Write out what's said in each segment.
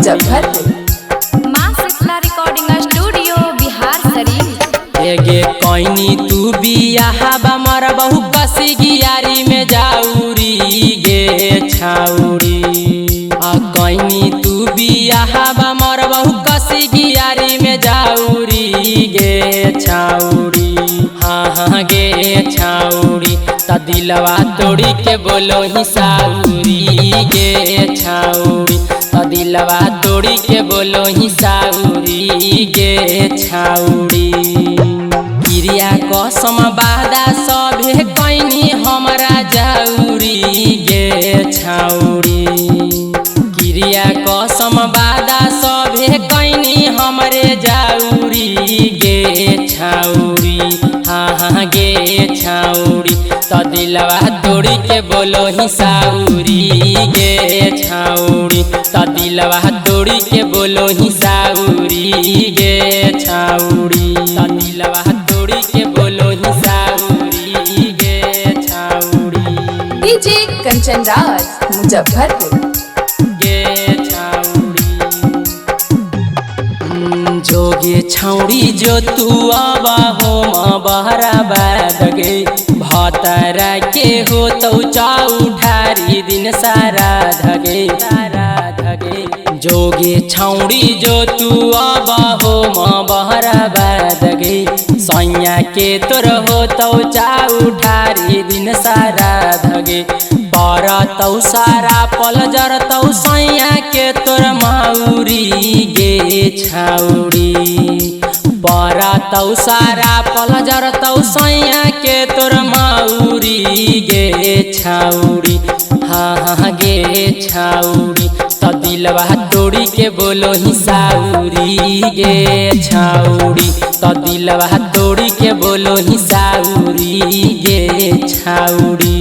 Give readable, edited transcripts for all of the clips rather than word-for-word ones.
मुजफ्फरपुर। माँ Shitala recording studio Bihar Sharif. एगे कोइनी तू बियाह बमर बहु कसी गियारी में जाऊरी गे छाउरी। कोइनी तू बियाह बमर बहु कसी गियारी में जाऊरी गे छाउरी। हाँ गे छाउरी त दिलवा तोड़ी के बोलो ही साउरी गे छाउरी। त दिलवा तोड़ी के बोलो ही साउरी गे छाउरी। क्रिया कसम बादा सभे कैनी हमरा जाऊरी गे छाउरी। क्रिया कसम बादा सभे कैनी हमरे जाऊरी गे छाउरी। हाँ गे छाउरी त दिलवा तोड़ी के बोलो ही साउरी गे छाउरी। त दिलवा तोड़ी के बोलो ही साउरी गे छाउरी। त दिलवा तोड़ी के बोलो ही साउरी गे छाउरी। डीजे कंचन राज मुजफ्फरपुर। जोगे छौड़ी जो तू आवा हो माँ बहरा बादगे भतरा के हो तो चाऊ ठारी दिन सारा धगे। जोगे छौड़ी जो तू आवा हो माँ बहरा बादगे सैया के तोर हो तो चाऊ ठारी दिन सारा धगे। पर तौ सारा पल जर तौ सैया के तोर माउरी गे छाउरी। पर तौ सारा पल जर तौ सैया के तोर माउरी गे छाउरी। हाँ गे छाउरी त दिलवा तोड़ी के बोलो ही साउरी गे छाउरी। त दिलवा तोड़ी के बोलो ही साउरी गे छाउरी।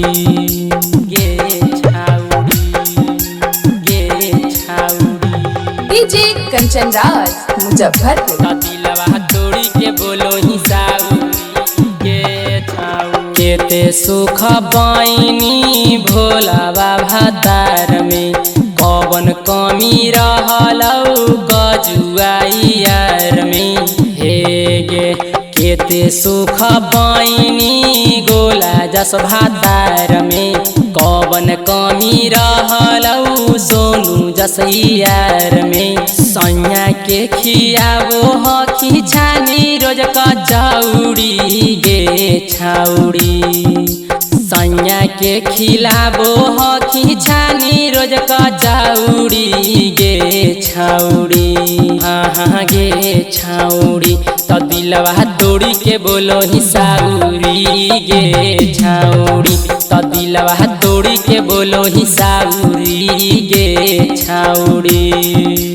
डीजे कंचन राज मुजफ्फरपुर। दिलवा तोड़ी के बोलो ही साउरी गे छाउरी। केते सुख बाइनी भोलावा भातार में कवन कमी रहलौ गजुआई यार में। हे गे केते सुख बाइनी गोला जस भातार में कवन कमी रहलौ सोनू जस यार में। सैया के खियाबो हखी छानी रोज कचौड़ी गे छाउरी। सैया के खिलाबो हखी छानी रोज कचौड़ी गे छाउरी। हाँ गे छाउरी त दिलवा तोड़ी के बोलो ही साउरी गे छाउरी। त दिलवा तोड़ी के बोलो ही साउरी गे छाउरी।